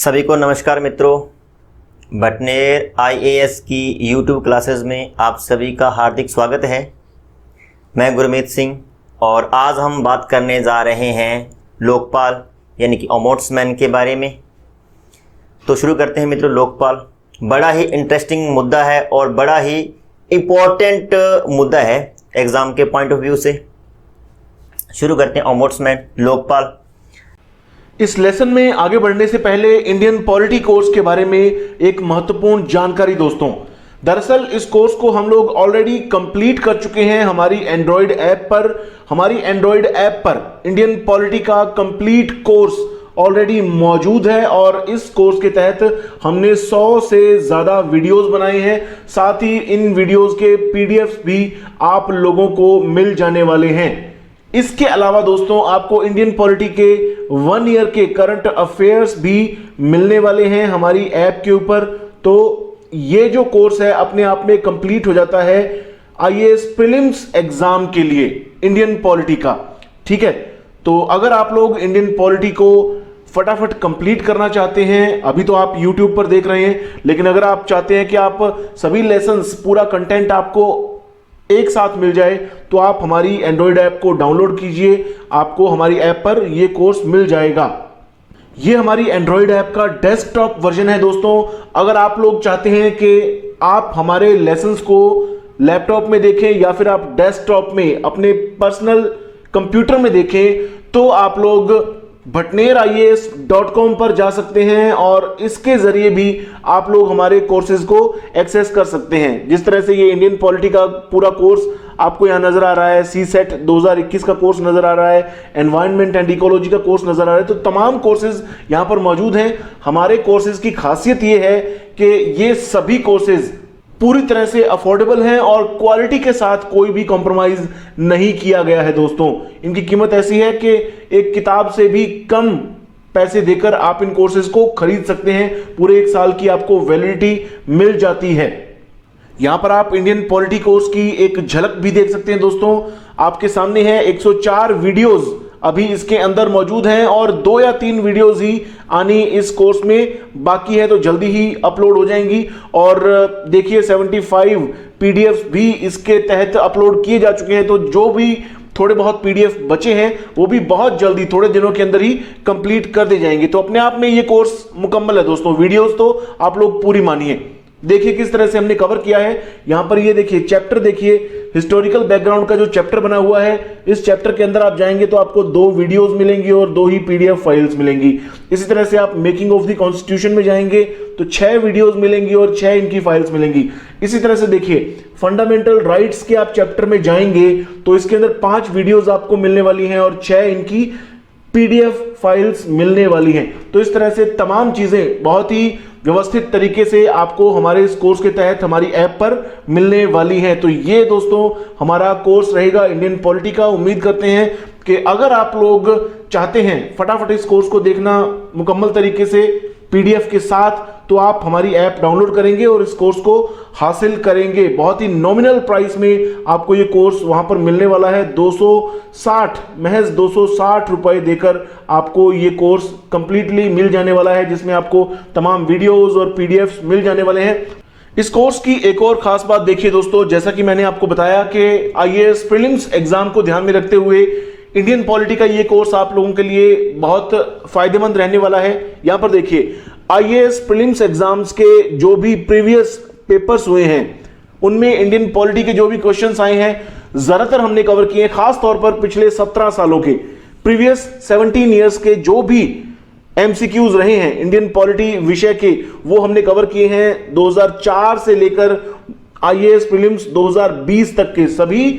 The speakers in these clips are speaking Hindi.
सभी को नमस्कार मित्रों। भटनेर आईएएस की यूट्यूब क्लासेस में आप सभी का हार्दिक स्वागत है। मैं गुरमीत सिंह और आज हम बात करने जा रहे हैं लोकपाल यानी कि ओम्बुड्समैन के बारे में। तो शुरू करते हैं मित्रों। लोकपाल बड़ा ही इंटरेस्टिंग मुद्दा है और बड़ा ही इम्पोर्टेंट मुद्दा है एग्ज़ाम के पॉइंट ऑफ व्यू से। शुरू करते हैं ओम्बुड्समैन लोकपाल। इस लेसन में आगे बढ़ने से पहले इंडियन पॉलिटी कोर्स के बारे में एक महत्वपूर्ण जानकारी दोस्तों। दरअसल इस कोर्स को हम लोग ऑलरेडी कंप्लीट कर चुके हैं हमारी एंड्रॉयड ऐप पर। हमारी एंड्रॉयड ऐप पर इंडियन पॉलिटी का कंप्लीट कोर्स ऑलरेडी मौजूद है और इस कोर्स के तहत हमने 100 से ज़्यादा वीडियोस बनाए हैं। साथ ही इन वीडियोस के पीडीएफ्स भी आप लोगों को मिल जाने वाले हैं। इसके अलावा दोस्तों आपको इंडियन पॉलिटी के 1 ईयर के करंट अफेयर्स भी मिलने वाले हैं हमारी ऐप के ऊपर। तो ये जो कोर्स है अपने आप में कंप्लीट हो जाता है आईएएस प्रीलिम्स एग्जाम के लिए इंडियन पॉलिटी का। ठीक है, तो अगर आप लोग इंडियन पॉलिटी को फटाफट कंप्लीट करना चाहते हैं, अभी तो आप यूट्यूब पर देख रहे हैं, लेकिन अगर आप चाहते हैं कि आप सभी लेसन्स पूरा कंटेंट आपको एक साथ मिल जाए तो आप हमारी एंड्रॉयड ऐप को डाउनलोड कीजिए। आपको हमारी ऐप पर यह कोर्स मिल जाएगा। ये हमारी एंड्रॉयड ऐप का डेस्कटॉप वर्जन है दोस्तों। अगर आप लोग चाहते हैं कि आप हमारे लेसन्स को लैपटॉप में देखें या फिर आप डेस्कटॉप में अपने पर्सनल कंप्यूटर में देखें तो आप लोग bhatnerias.com पर जा सकते हैं और इसके जरिए भी आप लोग हमारे कोर्सेज को एक्सेस कर सकते हैं। जिस तरह से ये इंडियन पॉलिटी का पूरा कोर्स आपको यहाँ नजर आ रहा है, सीसेट 2021 का कोर्स नजर आ रहा है, एनवायरनमेंट एंड इकोलॉजी का कोर्स नजर आ रहा है, तो तमाम कोर्सेज यहाँ पर मौजूद हैं। हमारे कोर्सेज की खासियत ये है कि ये सभी कोर्सेज पूरी तरह से अफोर्डेबल हैं और क्वालिटी के साथ कोई भी कॉम्प्रोमाइज नहीं किया गया है दोस्तों। इनकी कीमत ऐसी है कि एक किताब से भी कम पैसे देकर आप इन कोर्सेज को खरीद सकते हैं। पूरे 1 साल की आपको वैलिडिटी मिल जाती है। यहां पर आप इंडियन पॉलिटी कोर्स की एक झलक भी देख सकते हैं दोस्तों। आपके सामने है 104 वीडियोज अभी इसके अंदर मौजूद हैं और 2 या 3 वीडियोस ही आनी इस कोर्स में बाकी है, तो जल्दी ही अपलोड हो जाएंगी। और देखिए 75 पीडीएफ भी इसके तहत अपलोड किए जा चुके हैं। तो जो भी थोड़े बहुत पीडीएफ बचे हैं वो भी बहुत जल्दी थोड़े दिनों के अंदर ही कंप्लीट कर दिए जाएंगे। तो अपने आप में ये कोर्स मुकम्मल है दोस्तों। वीडियोस तो आप लोग पूरी मानिए। देखिए किस तरह से हमने कवर किया है। यहां पर ये देखिए चैप्टर, देखिए हिस्टोरिकल बैकग्राउंड का जो चैप्टर बना हुआ है, इस चैप्टर के अंदर आप जाएंगे तो आपको 2 वीडियोस मिलेंगी और 2 ही पीडीएफ फाइल्स मिलेंगी। इसी तरह से आप मेकिंग ऑफ द कॉन्स्टिट्यूशन में जाएंगे तो 6 वीडियोस मिलेंगी और 6 इनकी फाइल्स मिलेंगी। इसी तरह से देखिए फंडामेंटल राइट्स के आप चैप्टर में जाएंगे तो इसके अंदर 5 वीडियोस आपको मिलने वाली हैं और 6 इनकी पीडीएफ फाइल्स मिलने वाली हैं। तो इस तरह से तमाम चीजें बहुत ही व्यवस्थित तरीके से आपको हमारे इस कोर्स के तहत हमारी ऐप पर मिलने वाली हैं। तो ये दोस्तों हमारा कोर्स रहेगा इंडियन पॉलिटी का। उम्मीद करते हैं कि अगर आप लोग चाहते हैं फटाफट इस कोर्स को देखना मुकम्मल तरीके से पीडीएफ के साथ, तो आप हमारी ऐप डाउनलोड करेंगे और इस कोर्स को हासिल करेंगे। बहुत ही नॉमिनल प्राइस में आपको ये कोर्स वहां पर मिलने वाला है। 260 महज 260 रुपए देकर आपको ये कोर्स कंप्लीटली मिल जाने वाला है, जिसमें आपको तमाम वीडियोस और पीडीएफ मिल जाने वाले हैं। इस कोर्स की एक और खास बात देखिए दोस्तों, जैसा कि मैंने आपको बताया कि आईएएस प्रीलिम्स एग्जाम को ध्यान में रखते हुए इंडियन पॉलिटी का ये कोर्स आप लोगों के लिए बहुत फायदेमंद रहने वाला है। यहां पर देखिए आईएएस प्रीलिम्स एग्जाम्स के जो भी प्रीवियस पेपर्स हुए हैं उनमें इंडियन पॉलिटी के जो भी क्वेश्चंस आए हैं ज्यादातर हमने कवर किए हैं। खास तौर पर पिछले 17 सालों के प्रीवियस 17 ईयर्स के जो भी एमसीक्यूज रहे हैं इंडियन पॉलिटी विषय के, वो हमने कवर किए हैं। 2004 से लेकर आईएएस प्रीलिम्स 2020 तक के सभी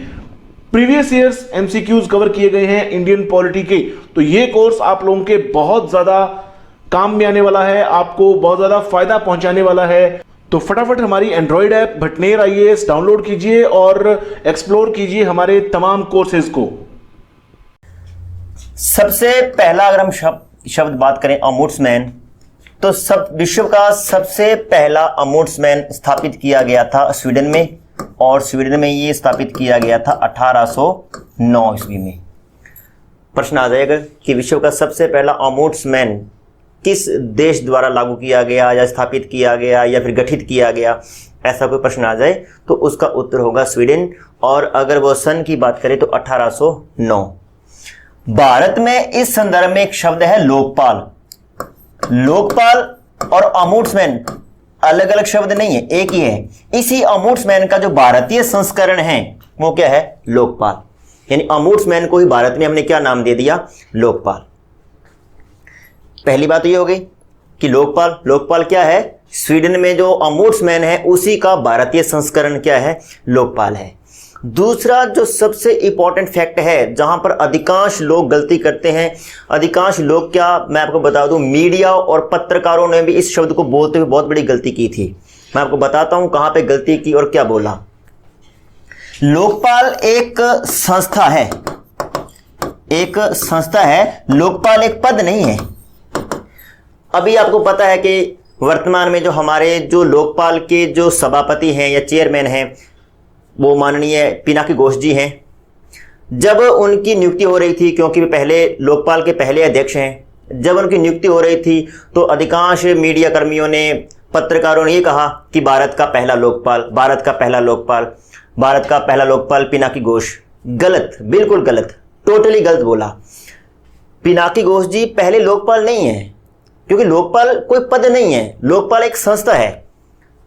प्रीवियस ईयर्स एमसीक्यूज कवर किए गए हैं इंडियन पॉलिटी के। तो ये कोर्स आप लोगों के बहुत ज्यादा काम में आने वाला है, आपको बहुत ज्यादा फायदा पहुंचाने वाला है। तो फटाफट हमारी Android app Bhatner IAS download कीजिए और एक्सप्लोर कीजिए हमारे तमाम कोर्सेज को। सबसे पहला अगर हम शब्द बात करें ओम्बुड्समैन, तो विश्व का सबसे पहला ओम्बुड्समैन स्थापित किया गया था स्वीडन में, और स्वीडन में ये स्थापित किया गया था 1809 ईस्वी में। प्रश्न आ जाएगा कि विश्व का सबसे पहला ओम्बुड्समैन किस देश द्वारा लागू किया गया या स्थापित किया गया या फिर गठित किया गया, ऐसा कोई प्रश्न आ जाए तो उसका उत्तर होगा स्वीडन। और अगर वो सन की बात करें तो 1809। भारत में इस संदर्भ में एक शब्द है लोकपाल। लोकपाल और अमूर्ट्समैन अलग अलग शब्द नहीं है, एक ही है। इसी अमूर्ट्समैन का जो भारतीय संस्करण है वो क्या है? लोकपाल। यानी अमूर्ट्समैन को ही भारत में हमने क्या नाम दे दिया? लोकपाल। पहली बात तो ये हो गई कि लोकपाल क्या है? स्वीडन में जो अमूर्ट्समैन है उसी का भारतीय संस्करण क्या है? लोकपाल है। दूसरा जो सबसे इंपॉर्टेंट फैक्ट है, जहां पर अधिकांश लोग गलती करते हैं, अधिकांश लोग क्या, मैं आपको बता दूं, मीडिया और पत्रकारों ने भी इस शब्द को बोलते हुए बहुत बड़ी गलती की थी। मैं आपको बताता हूं कहां पे गलती की और क्या बोला। लोकपाल एक संस्था है, एक संस्था है, लोकपाल एक पद नहीं है। अभी आपको पता है कि वर्तमान में जो हमारे जो लोकपाल के जो सभापति हैं या चेयरमैन हैं वो माननीय पिनाकी घोष जी हैं। जब उनकी नियुक्ति हो रही थी, क्योंकि वे पहले लोकपाल के पहले अध्यक्ष हैं, जब उनकी नियुक्ति हो रही थी तो अधिकांश मीडिया कर्मियों ने, पत्रकारों ने ये कहा कि भारत का पहला लोकपाल, भारत का पहला लोकपाल, भारत का पहला लोकपाल पिनाकी घोष। गलत, बिल्कुल गलत, टोटली गलत बोला। पिनाकी घोष जी पहले लोकपाल नहीं है, क्योंकि लोकपाल कोई पद नहीं है, लोकपाल एक संस्था है।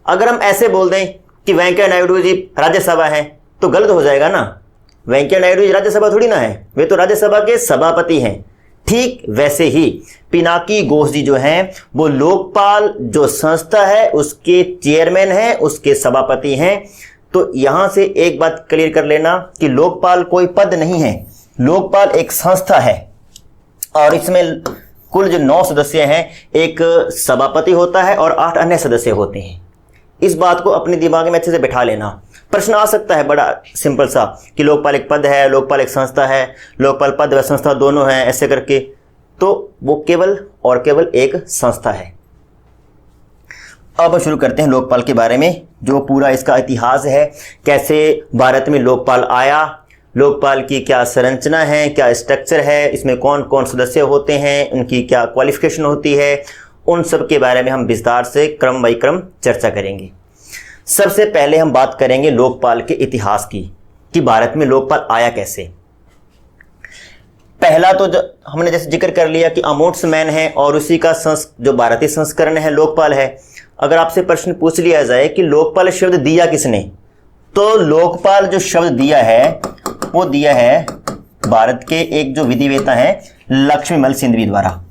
अगर हम ऐसे बोल दें कि वेंकैया नायडू जी राज्यसभा है तो गलत हो जाएगा ना। वेंकैया नायडू जी राज्यसभा थोड़ी ना है, वे तो राज्यसभा के सभापति हैं। ठीक वैसे ही पिनाकी घोष जी जो हैं वो लोकपाल जो संस्था है उसके चेयरमैन हैं, उसके सभापति हैं। तो यहां से एक बात क्लियर कर लेना कि लोकपाल कोई पद नहीं है, लोकपाल एक संस्था है। और इसमें कुल जो 9 सदस्य हैं, एक सभापति होता है और 8 अन्य सदस्य होते हैं। इस बात को अपने दिमाग में अच्छे से बैठा लेना। प्रश्न आ सकता है बड़ा सिंपल सा कि लोकपाल एक पद है, लोकपाल एक संस्था है, लोकपाल पद व संस्था दोनों हैं, ऐसे करके। तो वो केवल और केवल एक संस्था है। अब शुरू करते हैं लोकपाल के बारे में, जो पूरा इसका इतिहास है, कैसे भारत में लोकपाल आया, लोकपाल की क्या संरचना है, क्या स्ट्रक्चर है, इसमें कौन कौन सदस्य होते हैं, उनकी क्या क्वालिफिकेशन होती है, उन सब के बारे में हम विस्तार से क्रम बाई क्रम चर्चा करेंगे। सबसे पहले हम बात करेंगे लोकपाल के इतिहास की कि भारत में लोकपाल आया कैसे। पहला तो जो हमने जैसे जिक्र कर लिया कि अमूर्ट्समैन है और उसी का जो भारतीय संस्करण है लोकपाल है। अगर आपसे प्रश्न पूछ लिया जाए कि लोकपाल शब्द दिया किसने, तो लोकपाल जो शब्द दिया है वो दिया है भारत के एक जो विधिवेता है लक्ष्मीमल सिंधवी द्वारा।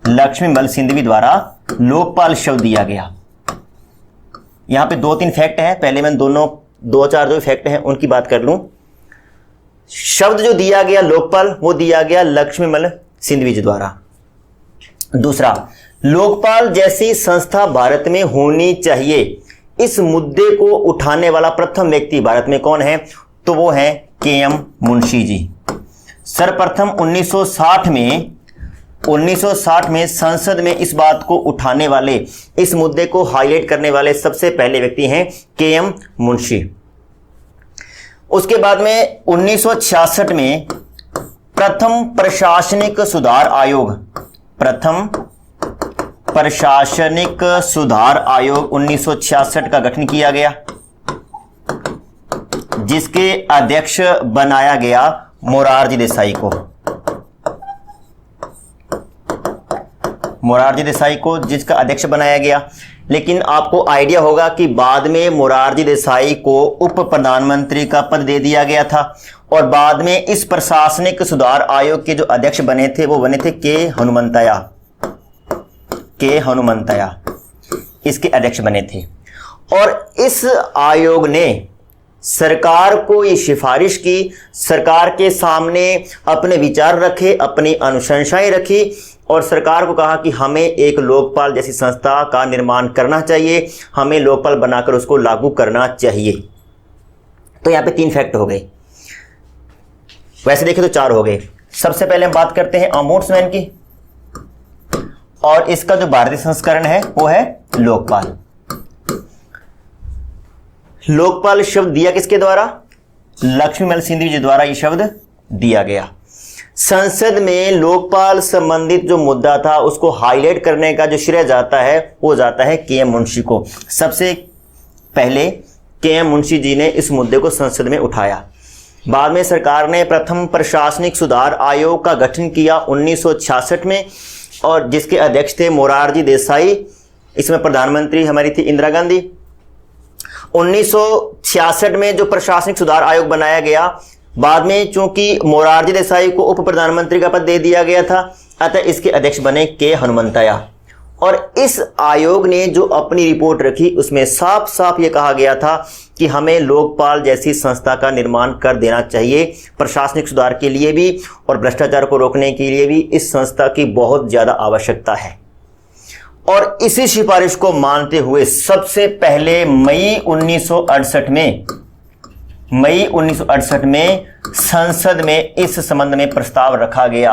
लक्ष्मीमल सिंधवी द्वारा लोकपाल शब्द दिया गया। यहां पे 2-3 फैक्ट हैं, पहले मैं दोनों 2-4 जो फैक्ट हैं उनकी बात कर लूं। शब्द जो दिया गया लोकपाल वो दिया गया लक्ष्मीमल सिंधवी जी द्वारा। दूसरा, लोकपाल जैसी संस्था भारत में होनी चाहिए, इस मुद्दे को उठाने वाला प्रथम व्यक्ति भारत में कौन है, तो वो है के.एम. मुंशी जी। सर्वप्रथम 1960 में संसद में इस बात को उठाने वाले, इस मुद्दे को हाईलाइट करने वाले सबसे पहले व्यक्ति हैं के.एम. मुंशी। उसके बाद में 1966 में प्रथम प्रशासनिक सुधार आयोग, प्रथम प्रशासनिक सुधार आयोग 1966 का गठन किया गया, जिसके अध्यक्ष बनाया गया मोरारजी देसाई को। मोरारजी देसाई को जिसका अध्यक्ष बनाया गया। लेकिन आपको आइडिया होगा कि बाद में मोरारजी देसाई को उप प्रधानमंत्री का पद दे दिया गया था और बाद में इस प्रशासनिक सुधार आयोग के जो अध्यक्ष बने थे वो बने थे के हनुमंतया इसके अध्यक्ष बने थे। और इस आयोग ने सरकार को ये सिफारिश की, सरकार के सामने अपने विचार रखे, अपनी अनुशंसाएं रखी और सरकार को कहा कि हमें एक लोकपाल जैसी संस्था का निर्माण करना चाहिए, हमें लोकपाल बनाकर उसको लागू करना चाहिए। तो यहाँ पे 3 फैक्ट हो गए, वैसे देखें तो 4 हो गए। सबसे पहले हम बात करते हैं अमूर्ट्समैन की, और इसका जो भारतीय संस्करण है वो है लोकपाल। लोकपाल शब्द दिया किसके द्वारा? लक्ष्मीमल सिंधवी जी द्वारा ये शब्द दिया गया। संसद में लोकपाल संबंधित जो मुद्दा था उसको हाईलाइट करने का जो श्रेय जाता है वो जाता है के.एम. मुंशी को। सबसे पहले के.एम. मुंशी जी ने इस मुद्दे को संसद में उठाया। बाद में सरकार ने प्रथम प्रशासनिक सुधार आयोग का गठन किया 1966 में, और जिसके अध्यक्ष थे मोरारजी देसाई। इसमें प्रधानमंत्री हमारी थी इंदिरा गांधी। 1966 में जो प्रशासनिक सुधार आयोग बनाया गया, बाद में चूंकि मोरारजी देसाई को उप प्रधानमंत्री का पद दे दिया गया था, अतः इसके अध्यक्ष बने के हनुमंतैया। और इस आयोग ने जो अपनी रिपोर्ट रखी उसमें साफ साफ ये कहा गया था कि हमें लोकपाल जैसी संस्था का निर्माण कर देना चाहिए। प्रशासनिक सुधार के लिए भी और भ्रष्टाचार को रोकने के लिए भी इस संस्था की बहुत ज़्यादा आवश्यकता है। और इसी सिफारिश को मानते हुए सबसे पहले मई 1968 में संसद में इस संबंध में प्रस्ताव रखा गया।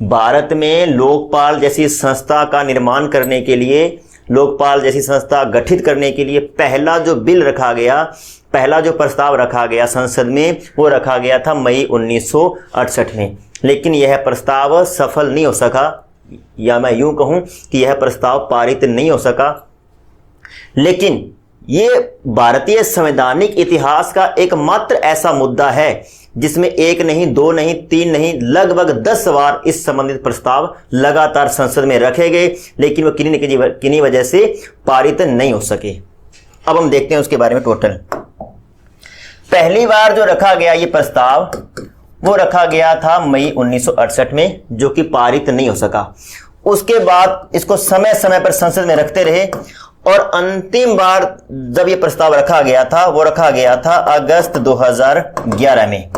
भारत में लोकपाल जैसी संस्था का निर्माण करने के लिए, लोकपाल जैसी संस्था गठित करने के लिए पहला जो बिल रखा गया, पहला जो प्रस्ताव रखा गया संसद में, वो रखा गया था मई 1968 में। लेकिन यह प्रस्ताव सफल नहीं हो सका, या मैं यूं कहूं कि यह प्रस्ताव पारित नहीं हो सका। लेकिन ये भारतीय संवैधानिक इतिहास का एकमात्र ऐसा मुद्दा है जिसमें एक नहीं, दो नहीं, तीन नहीं, लगभग 10 बार इस संबंधित प्रस्ताव लगातार संसद में रखे गए, लेकिन वो किन्हीं वजह से पारित नहीं हो सके। अब हम देखते हैं उसके बारे में। टोटल पहली बार जो रखा गया ये प्रस्ताव, वो रखा गया था मई 1968 में, जो कि पारित नहीं हो सका। उसके बाद इसको समय समय पर संसद में रखते रहे, और अंतिम बार जब ये प्रस्ताव रखा गया था वो रखा गया था अगस्त 2011 में।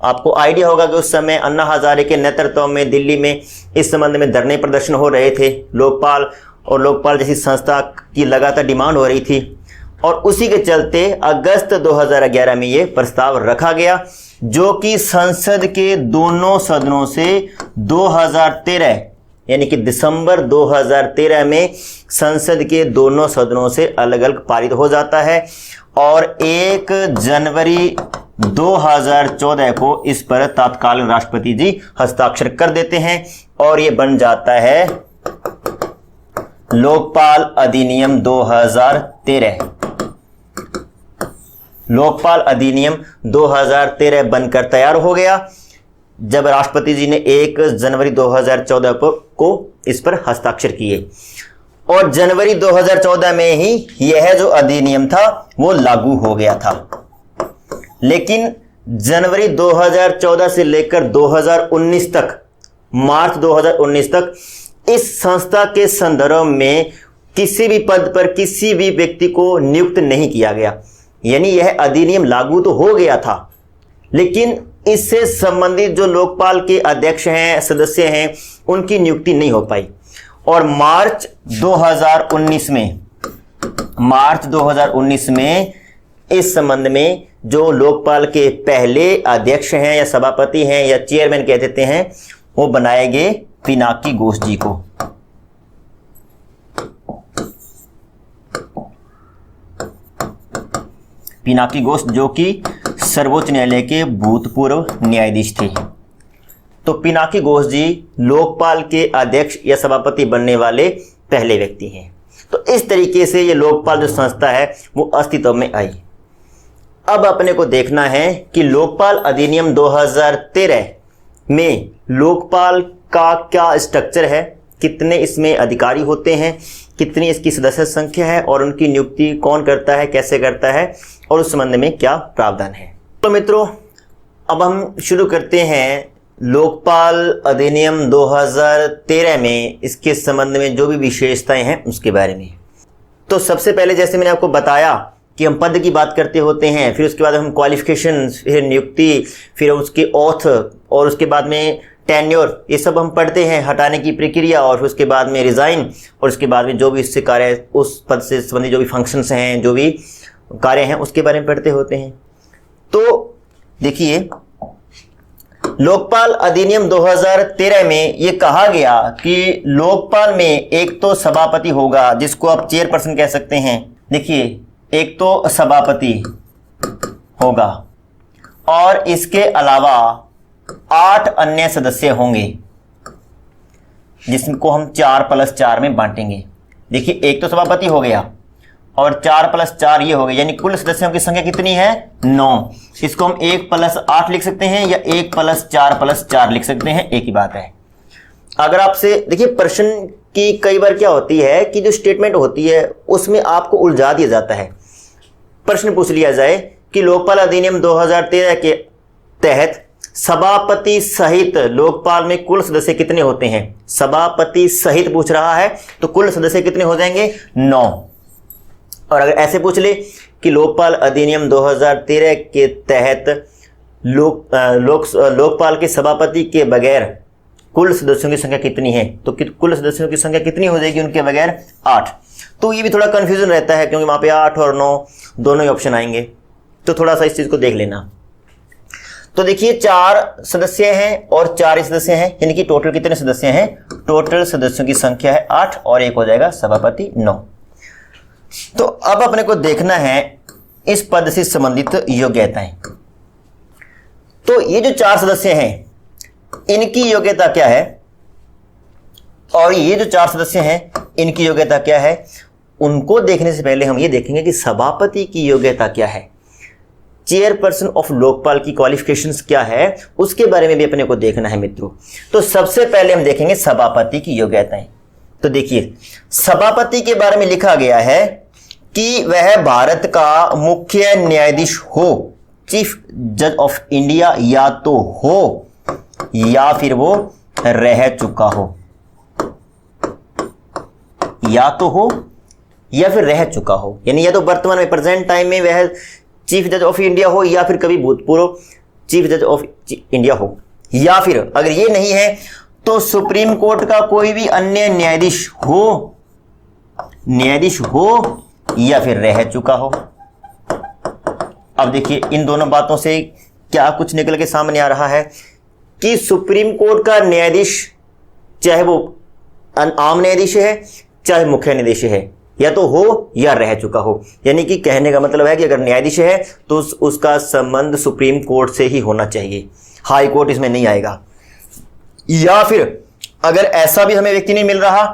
आपको आइडिया होगा कि उस समय अन्ना हजारे के नेतृत्व में दिल्ली में इस संबंध में धरने प्रदर्शन हो रहे थे। लोकपाल और लोकपाल जैसी संस्था की लगातार डिमांड हो रही थी, और उसी के चलते अगस्त 2011 में ये प्रस्ताव रखा गया, जो कि संसद के दोनों सदनों से 2013 यानी कि दिसंबर 2013 में संसद के दोनों सदनों से अलग अलग पारित हो जाता है, और 1 जनवरी 2014 को इस पर तत्कालीन राष्ट्रपति जी हस्ताक्षर कर देते हैं, और ये बन जाता है लोकपाल अधिनियम 2013। लोकपाल अधिनियम 2013 बनकर तैयार हो गया जब राष्ट्रपति जी ने 1 जनवरी 2014 को इस पर हस्ताक्षर किए, और जनवरी 2014 में ही यह जो अधिनियम था वो लागू हो गया था। लेकिन जनवरी 2014 से लेकर 2019 तक, मार्च 2019 तक इस संस्था के संदर्भ में किसी भी पद पर किसी भी व्यक्ति को नियुक्त नहीं किया गया। यानी यह अधिनियम लागू तो हो गया था, लेकिन इससे संबंधित जो लोकपाल के अध्यक्ष हैं, सदस्य हैं, उनकी नियुक्ति नहीं हो पाई। और मार्च 2019 में इस संबंध में जो लोकपाल के पहले अध्यक्ष हैं या सभापति हैं या चेयरमैन कह देते हैं, वो बनाए गए पिनाकी घोष जी को। पिनाकी घोष जो कि सर्वोच्च न्यायालय के भूतपूर्व न्यायाधीश थे। तो पिनाकी घोष जी लोकपाल के अध्यक्ष या सभापति बनने वाले पहले व्यक्ति हैं। तो इस तरीके से ये लोकपाल जो संस्था है वो अस्तित्व में आई। अब अपने को देखना है कि लोकपाल अधिनियम 2013 में लोकपाल का क्या स्ट्रक्चर है, कितने इसमें अधिकारी होते हैं, कितनी इसकी सदस्य संख्या है, और उनकी नियुक्ति कौन करता है, कैसे करता है, और उस संबंध में क्या प्रावधान है। तो मित्रों, अब हम शुरू करते हैं लोकपाल अधिनियम 2013 में इसके संबंध में जो भी विशेषताएं हैं उसके बारे में। तो सबसे पहले जैसे मैंने आपको बताया कि हम पद की बात करते होते हैं, फिर उसके बाद हम क्वालिफिकेशन, फिर नियुक्ति, फिर उसके ऑथ, और उसके बाद में टेन्योर, ये सब हम पढ़ते हैं, हटाने की प्रक्रिया, और फिर उसके बाद में रिजाइन, और उसके बाद में जो भी इससे कार्य, उस पद से संबंधित जो भी फंक्शंस हैं, जो भी कार्य हैं, उसके बारे में पढ़ते होते हैं। तो देखिए, लोकपाल अधिनियम 2013 में ये कहा गया कि लोकपाल में एक तो सभापति होगा, जिसको आप चेयरपर्सन कह सकते हैं। देखिए, एक तो सभापति होगा, और इसके अलावा 8 अन्य सदस्य होंगे, जिसको हम 4+4 में बांटेंगे। देखिए एक तो सभापति हो गया और 4+4 ये हो गया, यानी कुल सदस्यों की संख्या कितनी है? 9। इसको हम 1+8 लिख सकते हैं या 1+4+4 लिख सकते हैं, एक ही बात है। अगर आपसे देखिए प्रश्न की कई बार क्या होती है कि जो स्टेटमेंट होती है उसमें आपको उलझा दिया जाता है। प्रश्न पूछ लिया जाए कि लोकपाल अधिनियम 2013 के तहत सभापति सहित लोकपाल में कुल सदस्य कितने होते हैं? सभापति सहित पूछ रहा है तो कुल सदस्य कितने हो जाएंगे? 9। और अगर ऐसे पूछ ले कि लोकपाल अधिनियम 2013 के तहत लोकपाल के सभापति के बगैर कुल सदस्यों की संख्या कितनी है, तो कुल सदस्यों की संख्या कितनी हो जाएगी उनके बगैर? 8। तो ये भी थोड़ा कंफ्यूजन रहता है क्योंकि वहां पे 8 और 9 दोनों ही ऑप्शन आएंगे, तो थोड़ा सा इस चीज को देख लेना। तो देखिए 4 सदस्य हैं और 4 ही सदस्य हैं, यानी कि टोटल कितने सदस्य हैं? टोटल सदस्यों की संख्या है 8 और एक हो जाएगा सभापति 9। तो अब अपने को देखना है इस पद से संबंधित योग्यताएं। तो ये जो 4 सदस्य हैं इनकी योग्यता क्या है और ये जो 4 सदस्य हैं इनकी योग्यता क्या है, उनको देखने से पहले हम ये देखेंगे कि सभापति की योग्यता क्या है, चेयरपर्सन ऑफ लोकपाल की क्वालिफिकेशंस क्या है, उसके बारे में भी अपने को देखना है मित्रों। तो सबसे पहले हम देखेंगे सभापति की योग्यताएं। तो देखिए सभापति के बारे में लिखा गया है कि वह भारत का मुख्य न्यायाधीश हो, चीफ जज ऑफ इंडिया या तो हो या फिर वो रह चुका हो, या तो हो या फिर रह चुका हो, यानी या तो वर्तमान में प्रेजेंट टाइम में वह चीफ जज ऑफ इंडिया हो या फिर कभी भूतपूर्व चीफ जज ऑफ इंडिया हो, या फिर अगर ये नहीं है तो सुप्रीम कोर्ट का कोई भी अन्य न्यायाधीश हो या फिर रह चुका हो। अब देखिए इन दोनों बातों से क्या कुछ निकल के सामने आ रहा है कि सुप्रीम कोर्ट का न्यायाधीश चाहे वो आम न्यायाधीश है चाहे मुख्य न्यायाधीश है, या तो हो या रह चुका हो। यानी कि कहने का मतलब है कि अगर न्यायाधीश है तो उसका संबंध सुप्रीम कोर्ट से ही होना चाहिए, हाई कोर्ट इसमें नहीं आएगा। या फिर अगर ऐसा भी हमें व्यक्ति नहीं मिल रहा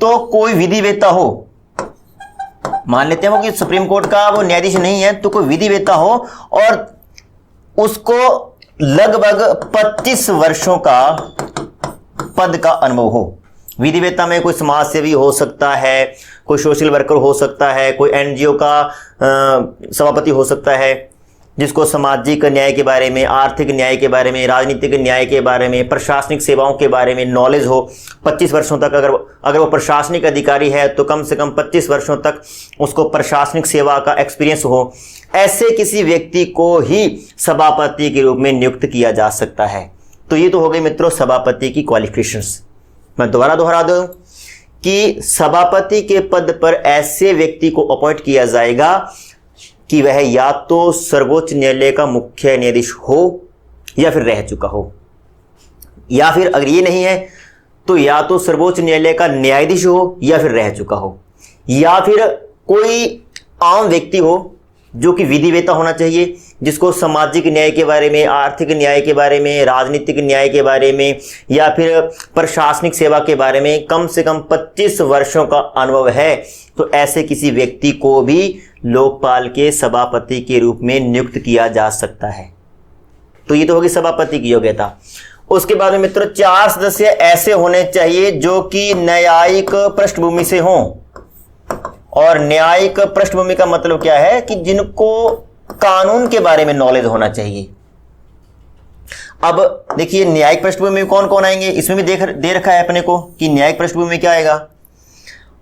तो कोई विधिवेत्ता हो, मान लेते हैं वो कि सुप्रीम कोर्ट का वो न्यायाधीश नहीं है तो कोई विधिवेत्ता हो और उसको लगभग 25 वर्षों का पद का अनुभव हो। विधिवेत्ता में कोई समाज सेवी हो सकता है, कोई सोशल वर्कर हो सकता है, कोई एनजीओ का सभापति हो सकता है, जिसको सामाजिक न्याय के बारे में, आर्थिक न्याय के बारे में, राजनीतिक न्याय के बारे में, प्रशासनिक सेवाओं के बारे में नॉलेज हो। 25 वर्षों तक अगर वो प्रशासनिक अधिकारी है तो कम से कम 25 वर्षों तक उसको प्रशासनिक सेवा का एक्सपीरियंस हो। ऐसे किसी व्यक्ति को ही सभापति के रूप में नियुक्त किया जा सकता है। तो ये तो हो गई मित्रों सभापति की क्वालिफिकेशंस। मैं दोबारा दोहरा दूं कि सभापति के पद पर ऐसे व्यक्ति को अपॉइंट किया जाएगा कि वह या तो सर्वोच्च न्यायालय का मुख्य न्यायाधीश हो या फिर रह चुका हो, या फिर अगर ये नहीं है तो या तो सर्वोच्च न्यायालय का न्यायाधीश हो या फिर रह चुका हो, या फिर कोई आम व्यक्ति हो जो कि विधिवेत्ता होना चाहिए, जिसको सामाजिक न्याय के बारे में, आर्थिक न्याय के बारे में, राजनीतिक न्याय के बारे में या फिर प्रशासनिक सेवा के बारे में कम से कम 25 वर्षों का अनुभव है। तो ऐसे किसी व्यक्ति को भी लोकपाल के सभापति के रूप में नियुक्त किया जा सकता है। तो ये तो होगी सभापति की योग्यता। उसके बाद में मित्रों 4 सदस्य ऐसे होने चाहिए जो कि न्यायिक पृष्ठभूमि से हों। और न्यायिक पृष्ठभूमि का मतलब क्या है कि जिनको कानून के बारे में नॉलेज होना चाहिए। अब देखिए न्यायिक पृष्ठभूमि में कौन कौन आएंगे, इसमें भी दे रखा है अपने को कि न्यायिक पृष्ठभूमि में क्या आएगा।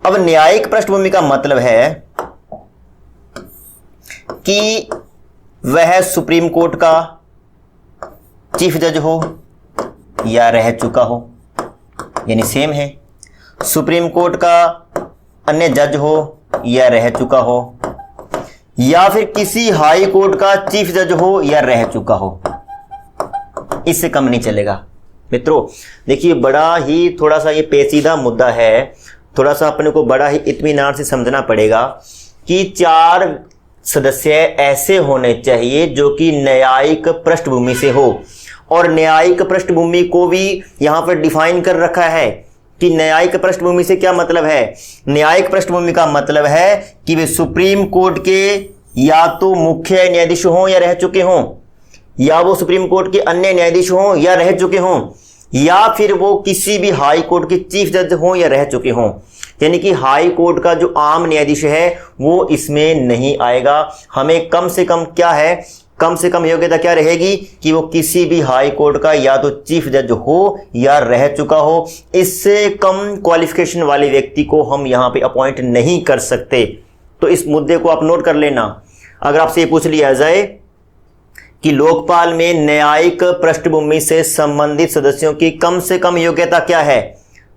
अब न्यायिक पृष्ठभूमि का मतलब है कि वह सुप्रीम कोर्ट का चीफ जज हो या रह चुका हो, यानी सेम है। सुप्रीम कोर्ट का अन्य जज हो या रह चुका हो, या फिर किसी हाई कोर्ट का चीफ जज हो या रह चुका हो, इससे कम नहीं चलेगा। मित्रों देखिए बड़ा ही थोड़ा सा ये पेचीदा मुद्दा है, थोड़ा सा अपने को बड़ा ही इत्मीनान से समझना पड़ेगा कि 4 सदस्य ऐसे होने चाहिए जो कि न्यायिक पृष्ठभूमि से हो। और न्यायिक पृष्ठभूमि को भी यहां पर डिफाइन कर रखा है कि न्यायिक पृष्ठभूमि से क्या मतलब है। न्यायिक पृष्ठभूमि का मतलब है कि वे सुप्रीम कोर्ट के या तो मुख्य न्यायाधीश हों या रह चुके हों, या वो सुप्रीम कोर्ट के अन्य न्यायाधीश हों या रह चुके हों, या फिर वो किसी भी हाई कोर्ट के चीफ जज हों या रह चुके हों। यानी कि हाई कोर्ट का जो आम न्यायाधीश है वो इसमें नहीं आएगा। हमें कम से कम क्या है, कम से कम योग्यता क्या रहेगी कि वो किसी भी हाई कोर्ट का या तो चीफ जज हो या रह चुका हो। इससे कम क्वालिफिकेशन वाले व्यक्ति को हम यहां पे अपॉइंट नहीं कर सकते। तो इस मुद्दे को आप नोट कर लेना। अगर आपसे ये पूछ लिया जाए कि लोकपाल में न्यायिक पृष्ठभूमि से संबंधित सदस्यों की कम से कम योग्यता क्या है,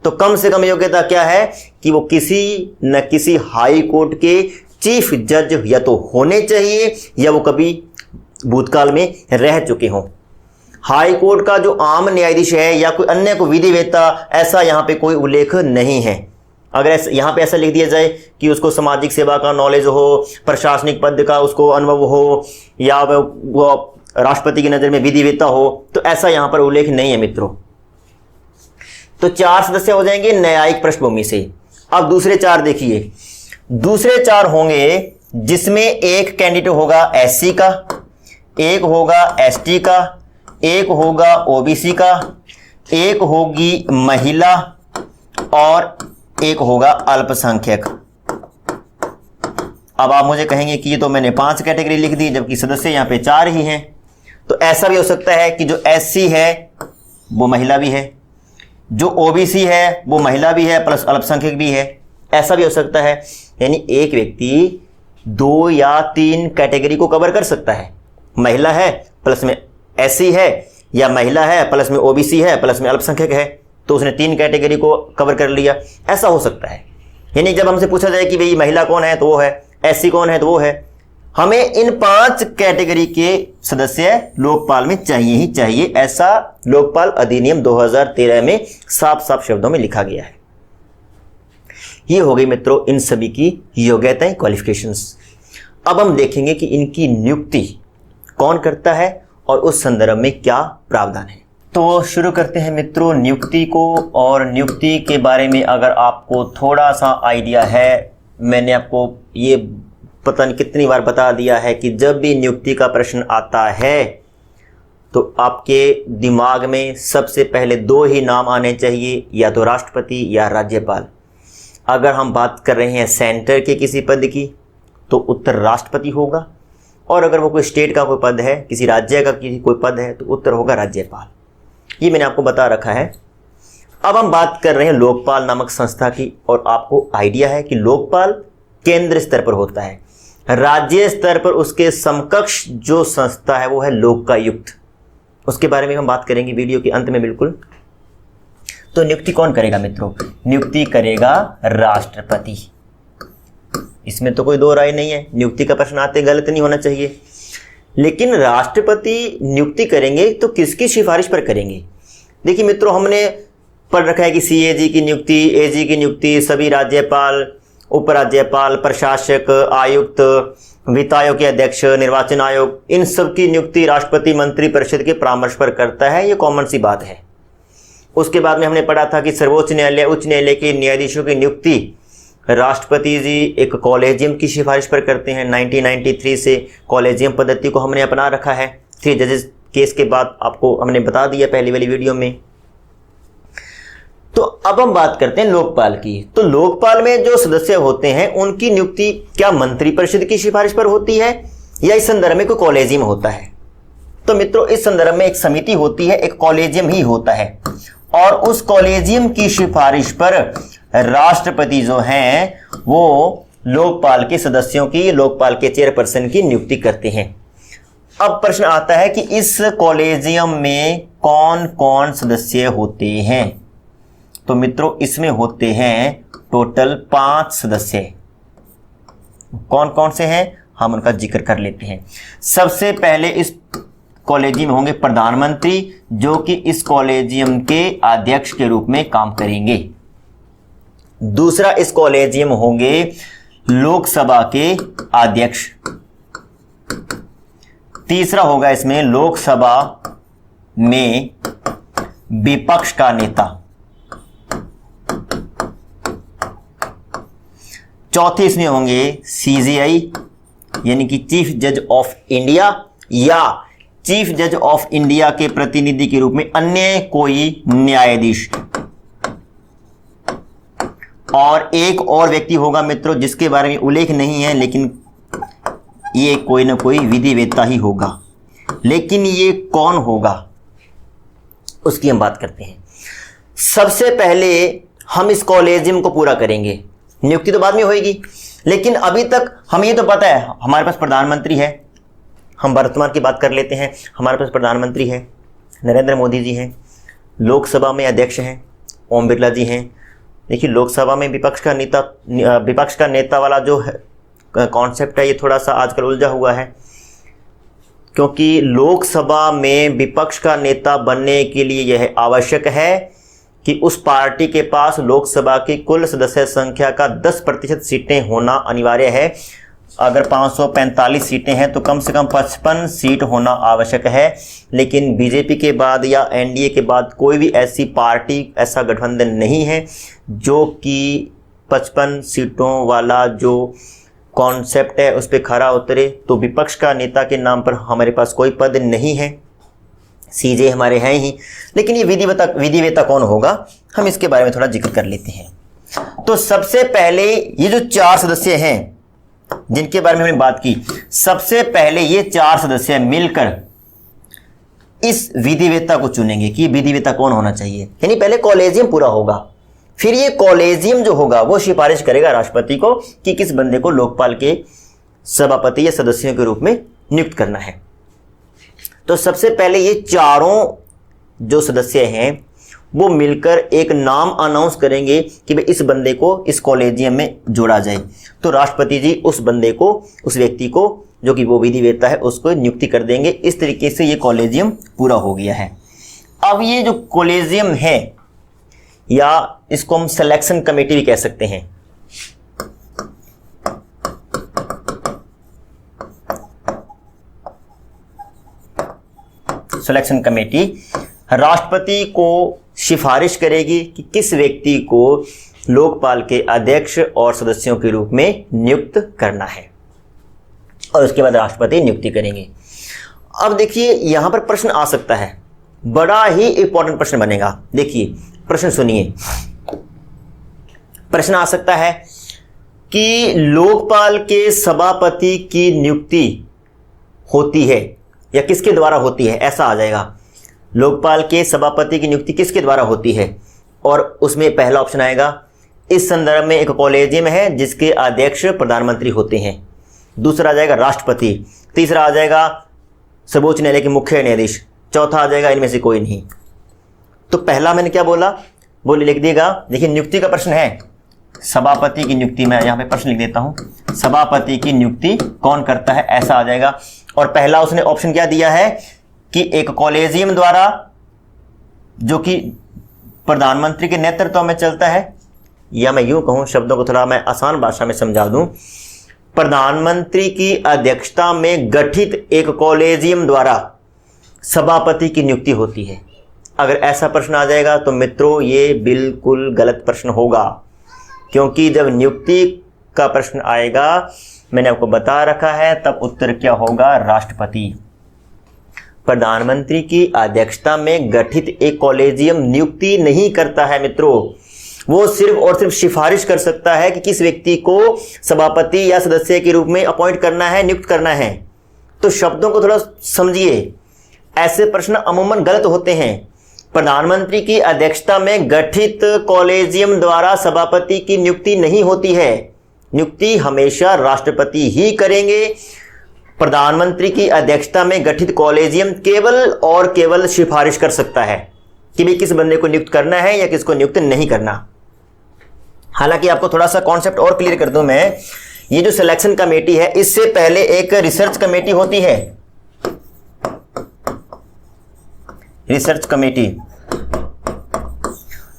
तो कम से कम योग्यता क्या है कि वो किसी न किसी हाई कोर्ट के चीफ जज या तो होने चाहिए या वो कभी भूतकाल में रह चुके हों। हाई कोर्ट का जो आम न्यायाधीश है या कोई अन्य को विधिवेत्ता, ऐसा यहाँ पे कोई उल्लेख नहीं है। अगर यहाँ पे ऐसा लिख दिया जाए कि उसको सामाजिक सेवा का नॉलेज हो, प्रशासनिक पद का उसको अनुभव हो, या वो राष्ट्रपति की नज़र में विधिवेत्ता हो, तो ऐसा यहाँ पर उल्लेख नहीं है मित्रों। तो 4 सदस्य हो जाएंगे न्यायिक पृष्ठभूमि से। अब दूसरे 4 देखिए, दूसरे 4 होंगे जिसमें एक कैंडिडेट होगा एससी का, एक होगा एसटी का, एक होगा ओबीसी का, एक होगी महिला और एक होगा अल्पसंख्यक। अब आप मुझे कहेंगे कि ये तो मैंने 5 कैटेगरी लिख दी जबकि सदस्य यहाँ पे 4 ही हैं। तो ऐसा भी हो सकता है कि जो एससी है वो महिला भी है, जो ओबीसी है वो महिला भी है प्लस अल्पसंख्यक भी है, ऐसा भी हो सकता है। यानी एक व्यक्ति 2 या 3 कैटेगरी को कवर कर सकता है। महिला है प्लस में एससी है, या महिला है प्लस में ओबीसी है प्लस में अल्पसंख्यक है, तो उसने 3 कैटेगरी को कवर कर लिया, ऐसा हो सकता है। यानी जब हमसे पूछा जाए कि भाई महिला कौन है तो वो है, एससी कौन है तो वो है, हमें इन 5 कैटेगरी के सदस्य लोकपाल में चाहिए ही चाहिए। ऐसा लोकपाल अधिनियम 2013 में साफ साफ शब्दों में लिखा गया है। ये हो गई मित्रों इन सभी की योग्यताएं, क्वालिफिकेशंस। अब हम देखेंगे कि इनकी नियुक्ति कौन करता है और उस संदर्भ में क्या प्रावधान है। तो शुरू करते हैं मित्रों नियुक्ति को। और नियुक्ति के बारे में अगर आपको थोड़ा सा आइडिया है, मैंने आपको ये पता नहीं कितनी बार बता दिया है कि जब भी नियुक्ति का प्रश्न आता है तो आपके दिमाग में सबसे पहले 2 ही नाम आने चाहिए, या तो राष्ट्रपति या राज्यपाल। अगर हम बात कर रहे हैं सेंटर के किसी पद की तो उत्तर राष्ट्रपति होगा, और अगर वो कोई स्टेट का कोई पद है, किसी राज्य का किसी कोई पद है, तो उत्तर होगा राज्यपाल। ये मैंने आपको बता रखा है। अब हम बात कर रहे हैं लोकपाल नामक संस्था की, और आपको आइडिया है कि लोकपाल केंद्र स्तर पर होता है, राज्य स्तर पर उसके समकक्ष जो संस्था है वो है लोकायुक्त। उसके बारे में हम बात करेंगे वीडियो के अंत में बिल्कुल। तो नियुक्ति कौन करेगा मित्रों? नियुक्ति करेगा राष्ट्रपति। इसमें तो कोई 2 राय नहीं है, नियुक्ति का प्रश्न आते गलत नहीं होना चाहिए। लेकिन राष्ट्रपति नियुक्ति करेंगे तो किसकी सिफारिश पर करेंगे? देखिए मित्रों, हमने पढ़ रखा है कि सीएजी की नियुक्ति, एजी की नियुक्ति सभी राज्यपाल, उपराज्यपाल, प्रशासक, आयुक्त, वित्त आयोग के अध्यक्ष, निर्वाचन आयोग, इन सब की नियुक्ति राष्ट्रपति मंत्रिपरिषद के परामर्श पर करता है। ये कॉमन सी बात है। उसके बाद में हमने पढ़ा था कि सर्वोच्च न्यायालय, उच्च न्यायालय के न्यायाधीशों की नियुक्ति राष्ट्रपति जी एक कॉलेजियम की सिफारिश पर करते हैं। 1993 से कॉलेजियम पद्धति को हमने अपना रखा है। 3 जजेस केस के बाद आपको हमने बता दिया पहली वाली वीडियो में। तो अब हम बात करते हैं लोकपाल की। तो लोकपाल में जो सदस्य होते हैं उनकी नियुक्ति क्या मंत्रिपरिषद की सिफारिश पर होती है या इस संदर्भ में कोई कॉलेजियम होता है? तो मित्रों इस संदर्भ में एक समिति होती है, एक कॉलेजियम ही होता है, और उस कॉलेजियम की सिफारिश पर राष्ट्रपति जो हैं वो लोकपाल के सदस्यों की, लोकपाल के चेयरपर्सन की नियुक्ति करते हैं। अब प्रश्न आता है कि इस कॉलेजियम में कौन कौन सदस्य होते हैं? तो मित्रों इसमें होते हैं टोटल 5 सदस्य। कौन कौन से हैं हम उनका जिक्र कर लेते हैं। सबसे पहले इस कॉलेजियम में होंगे प्रधानमंत्री, जो कि इस कॉलेजियम के अध्यक्ष के रूप में काम करेंगे। दूसरा इस कॉलेजियम होंगे लोकसभा के अध्यक्ष। तीसरा होगा इसमें लोकसभा में विपक्ष का नेता। चौथे इसमें होंगे CJI यानी कि चीफ जज ऑफ इंडिया या चीफ जज ऑफ इंडिया के प्रतिनिधि के रूप में अन्य कोई न्यायाधीश। और एक और व्यक्ति होगा मित्रों जिसके बारे में उल्लेख नहीं है, लेकिन ये कोई ना कोई विधिवेत्ता ही होगा। लेकिन ये कौन होगा उसकी हम बात करते हैं। सबसे पहले हम इस कॉलेजियम को पूरा करेंगे, नियुक्ति तो बाद में होगी, लेकिन अभी तक हमें ये तो पता है हमारे पास प्रधानमंत्री है। हम वर्तमान की बात कर लेते हैं। हमारे पास प्रधानमंत्री है, नरेंद्र मोदी जी हैं। लोकसभा में अध्यक्ष हैं, ओम बिरला जी हैं। देखिए लोकसभा में विपक्ष का नेता वाला जो कॉन्सेप्ट है ये थोड़ा सा आजकल उलझा हुआ है, क्योंकि लोकसभा में विपक्ष का नेता बनने के लिए यह आवश्यक है कि उस पार्टी के पास लोकसभा की कुल सदस्य संख्या का 10% सीटें होना अनिवार्य है। अगर 545 सीटें हैं तो कम से कम 55 सीट होना आवश्यक है। लेकिन बीजेपी के बाद या एनडीए के बाद कोई भी ऐसी पार्टी, ऐसा गठबंधन नहीं है जो कि 55 सीटों वाला जो कॉन्सेप्ट है उस पर खरा उतरे। तो विपक्ष का नेता के नाम पर हमारे पास कोई पद नहीं है, सीजे हमारे हैं ही। लेकिन ये विधिवेत्ता कौन होगा, हम इसके बारे में थोड़ा जिक्र कर लेते हैं। तो सबसे पहले ये जो 4 सदस्य हैं जिनके बारे में हमने बात की, सबसे पहले ये 4 सदस्य मिलकर इस विधिवेत्ता को चुनेंगे कि विधिवेत्ता कौन होना चाहिए। यानी पहले कॉलेजियम पूरा होगा, फिर ये कॉलेजियम जो होगा वो सिफारिश करेगा राष्ट्रपति को कि किस बंदे को लोकपाल के सभापति या सदस्यों के रूप में नियुक्त करना है। तो सबसे पहले ये चारों जो सदस्य हैं वो मिलकर एक नाम अनाउंस करेंगे कि भाई इस बंदे को इस कॉलेजियम में जोड़ा जाए। तो राष्ट्रपति जी उस बंदे को, उस व्यक्ति को जो कि वो विधिवेत्ता है, उसको नियुक्ति कर देंगे। इस तरीके से ये कॉलेजियम पूरा हो गया है। अब ये जो कॉलेजियम है, या इसको हम सिलेक्शन कमेटी भी कह सकते हैं, सिलेक्शन कमेटी राष्ट्रपति को सिफारिश करेगी कि किस व्यक्ति को लोकपाल के अध्यक्ष और सदस्यों के रूप में नियुक्त करना है, और उसके बाद राष्ट्रपति नियुक्ति करेंगे। अब देखिए यहां पर प्रश्न आ सकता है, बड़ा ही इंपॉर्टेंट प्रश्न बनेगा। देखिए प्रश्न सुनिए, प्रश्न आ सकता है कि लोकपाल के सभापति की नियुक्ति होती है या किसके द्वारा होती है, ऐसा आ जाएगा। लोकपाल के सभापति की नियुक्ति किसके द्वारा होती है, और उसमें पहला ऑप्शन आएगा इस संदर्भ में एक कॉलेजियम है जिसके अध्यक्ष प्रधानमंत्री होते हैं। दूसरा आ जाएगा राष्ट्रपति। तीसरा आ जाएगा सर्वोच्च न्यायालय के मुख्य न्यायाधीश। चौथा आ जाएगा इनमें से कोई नहीं। तो पहला मैंने क्या बोला, बोले लिख दिएगा। देखिए नियुक्ति का प्रश्न है, सभापति की नियुक्ति, मैं यहाँ पे प्रश्न लिख देता हूँ, सभापति की नियुक्ति कौन करता है, ऐसा आ जाएगा। और पहला उसने ऑप्शन क्या दिया है कि एक कॉलेजियम द्वारा जो कि प्रधानमंत्री के नेतृत्व में चलता है, या मैं यूं कहूं, शब्दों को थोड़ा मैं आसान भाषा में समझा दूं, प्रधानमंत्री की अध्यक्षता में गठित एक कॉलेजियम द्वारा सभापति की नियुक्ति होती है। अगर ऐसा प्रश्न आ जाएगा तो मित्रों ये बिल्कुल गलत प्रश्न होगा, क्योंकि जब नियुक्ति का प्रश्न आएगा, मैंने आपको बता रखा है, तब उत्तर क्या होगा, राष्ट्रपति। प्रधानमंत्री की अध्यक्षता में गठित एक कॉलेजियम नियुक्ति नहीं करता है मित्रों, वो सिर्फ और सिर्फ सिफारिश कर सकता है कि किस व्यक्ति को सभापति या सदस्य के रूप में अपॉइंट करना है, नियुक्त करना है। तो शब्दों को थोड़ा समझिए, ऐसे प्रश्न अमूमन गलत होते हैं। प्रधानमंत्री की अध्यक्षता में गठित कॉलेजियम द्वारा सभापति की नियुक्ति नहीं होती है, नियुक्ति हमेशा राष्ट्रपति ही करेंगे। प्रधानमंत्री की अध्यक्षता में गठित कॉलेजियम केवल और केवल सिफारिश कर सकता है कि भाई किस बंदे को नियुक्त करना है या किसको नियुक्त नहीं करना। हालांकि आपको थोड़ा सा कॉन्सेप्ट और क्लियर कर दूं मैं, ये जो सिलेक्शन कमेटी है, इससे पहले एक रिसर्च कमेटी होती है, रिसर्च कमेटी।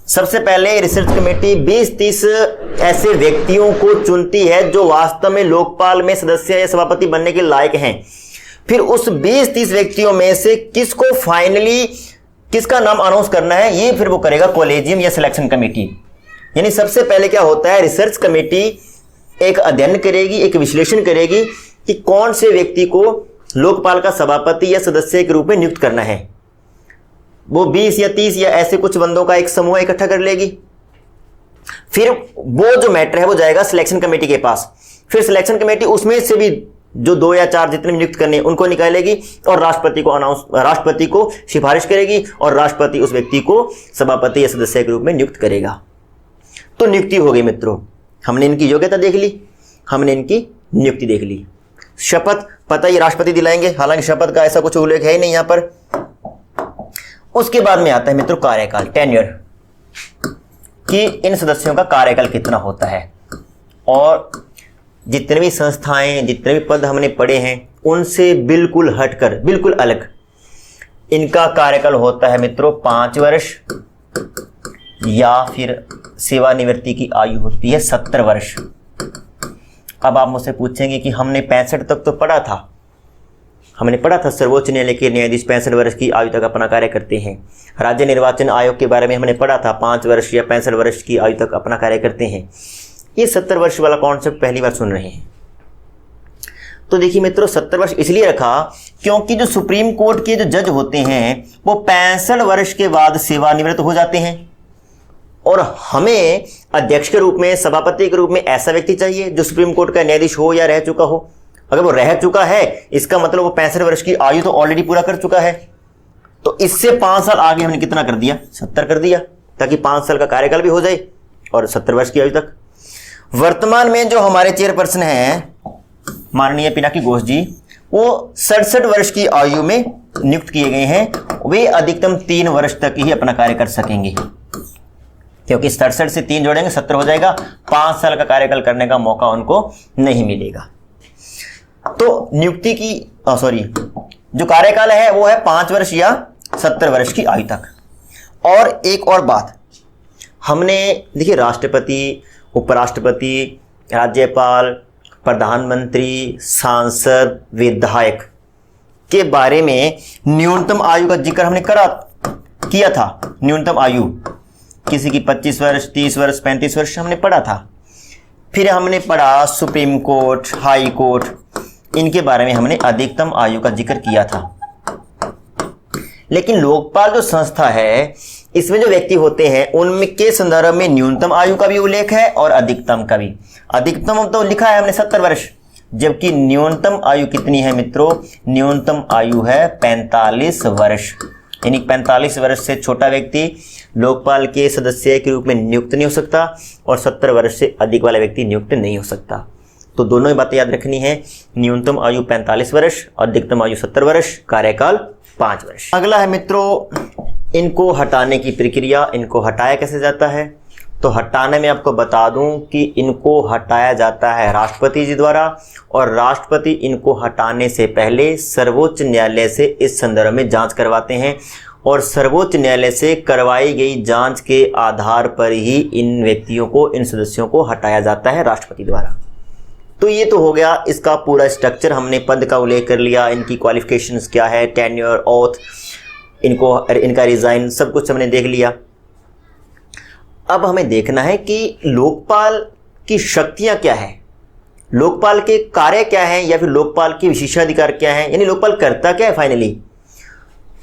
सबसे पहले रिसर्च कमेटी 20-30 ऐसे व्यक्तियों को चुनती है जो वास्तव में लोकपाल में सदस्य या सभापति बनने के लायक हैं। फिर उस 20-30 व्यक्तियों में से किसको फाइनली किसका नाम अनाउंस करना है, ये फिर वो करेगा कॉलेजियम या सिलेक्शन कमेटी। यानी सबसे पहले क्या होता है, रिसर्च कमेटी एक अध्ययन करेगी, एक विश्लेषण करेगी कि कौन से व्यक्ति को लोकपाल का सभापति या सदस्य के रूप में नियुक्त करना है। वो 20 या 30 या ऐसे कुछ बंदों का एक समूह इकट्ठा कर लेगी। फिर वो जो मैटर है वो जाएगा सिलेक्शन कमेटी के पास। फिर सिलेक्शन कमेटी उसमें से भी जो 2 या 4 जितने नियुक्त करने उनको निकालेगी और राष्ट्रपति को सिफारिश करेगी और राष्ट्रपति उस व्यक्ति को सभापति या सदस्य के रूप में नियुक्त करेगा। तो नियुक्ति हो गई मित्रों, हमने इनकी योग्यता देख ली, हमने इनकी नियुक्ति देख ली। शपथ पता ही राष्ट्रपति दिलाएंगे, हालांकि शपथ का ऐसा कुछ उल्लेख है ही नहीं यहां पर। उसके बाद में आता है मित्रों कार्यकाल, टेन्योर, कि इन सदस्यों का कार्यकाल कितना होता है। और जितने भी संस्थाएं, जितने भी पद हमने पढ़े हैं उनसे बिल्कुल हटकर, बिल्कुल अलग इनका कार्यकाल होता है मित्रों 5 वर्ष, या फिर सेवानिवृत्ति की आयु होती है 70 वर्ष। अब आप मुझसे पूछेंगे कि हमने 65 तक तो पढ़ा था, हमने पढ़ा था सर्वोच्च न्यायालय के न्यायाधीश 65 वर्ष की आयु तक अपना कार्य करते हैं। राज्य निर्वाचन आयोग के बारे में हमने पढ़ा था 5 वर्ष या 65 वर्ष की आयु तक अपना कार्य करते हैं। ये 70 वर्ष वाला कॉन्सेप्ट पहली बार सुन रहे हैं। तो देखिए मित्रों 70 वर्ष इसलिए रखा क्योंकि जो सुप्रीम कोर्ट के जो जज होते हैं वो 65 वर्ष के बाद सेवानिवृत्त हो जाते हैं, और हमें अध्यक्ष के रूप में, सभापति के रूप में ऐसा व्यक्ति चाहिए जो सुप्रीम कोर्ट का न्यायाधीश हो या रह चुका हो। अगर वो रह चुका है इसका मतलब वो 65 वर्ष की आयु तो ऑलरेडी पूरा कर चुका है। तो इससे 5 साल आगे हमने कितना कर दिया, 70 कर दिया, ताकि 5 साल का कार्यकाल भी हो जाए और 70 वर्ष की आयु तक। वर्तमान में जो हमारे चेयरपर्सन हैं माननीय पिनाकी घोष जी, वो 67 वर्ष की आयु में नियुक्त किए गए हैं। वे अधिकतम 3 वर्ष तक ही अपना कार्य कर सकेंगे, क्योंकि 67 से 3 जोड़ेंगे 70 हो जाएगा। 5 साल का कार्यकाल करने का मौका उनको नहीं मिलेगा। तो नियुक्ति की जो कार्यकाल है वो है 5 वर्ष या 70 वर्ष की आयु तक। और एक और बात, हमने देखिए राष्ट्रपति, उपराष्ट्रपति, राज्यपाल, प्रधानमंत्री, सांसद, विधायक के बारे में न्यूनतम आयु का जिक्र हमने किया था। न्यूनतम आयु किसी की 25 वर्ष, 30 वर्ष, 35 वर्ष हमने पढ़ा था। फिर हमने पढ़ा सुप्रीम कोर्ट, हाई कोर्ट, इनके बारे में हमने अधिकतम आयु का जिक्र किया था। लेकिन लोकपाल जो संस्था है इसमें जो व्यक्ति होते हैं उनके संदर्भ में न्यूनतम आयु का भी उल्लेख है और अधिकतम का भी। अधिकतम तो लिखा है हमने 70 वर्ष, जबकि न्यूनतम आयु कितनी है मित्रों, न्यूनतम आयु है 45 वर्ष। यानी 45 वर्ष से छोटा व्यक्ति लोकपाल के सदस्य के रूप में नियुक्त नहीं हो सकता और 70 वर्ष से अधिक वाला व्यक्ति नियुक्त नहीं हो सकता। तो दोनों ही बातें याद रखनी है, न्यूनतम आयु 45 वर्ष और अधिकतम आयु 70 वर्ष, कार्यकाल 5 वर्ष। अगला है मित्रों इनको हटाने की प्रक्रिया। इनको हटाया कैसे जाता है, तो हटाने में आपको बता दूं कि इनको हटाया जाता है राष्ट्रपति जी द्वारा, और राष्ट्रपति इनको हटाने से पहले सर्वोच्च न्यायालय से इस संदर्भ में जांच करवाते हैं, और सर्वोच्च न्यायालय से करवाई गई जांच के आधार पर ही इन व्यक्तियों को, इन सदस्यों को हटाया जाता है राष्ट्रपति द्वारा। तो ये तो हो गया इसका पूरा स्ट्रक्चर। हमने पद का उल्लेख कर लिया, इनकी क्वालिफिकेशंस क्या है, टेन्योर, ओथ, इनका रिजाइन, सब कुछ हमने देख लिया। अब हमें देखना है कि लोकपाल की शक्तियां क्या है, लोकपाल के कार्य क्या है, या फिर लोकपाल के विशेषाधिकार क्या है, यानी लोकपाल करता क्या है फाइनली।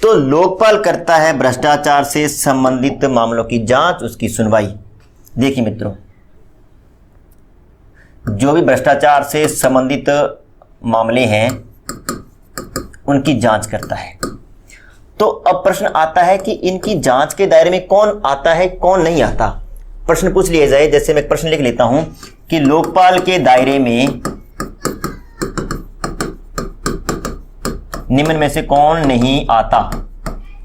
तो लोकपाल करता है भ्रष्टाचार से संबंधित मामलों की जांच, उसकी सुनवाई। देखिए मित्रों, जो भी भ्रष्टाचार से संबंधित मामले हैं उनकी जांच करता है। तो अब प्रश्न आता है कि इनकी जांच के दायरे में कौन आता है, कौन नहीं आता। प्रश्न पूछ लिया जाए, जैसे मैं प्रश्न लिख लेता हूं कि लोकपाल के दायरे में निम्न में से कौन नहीं आता,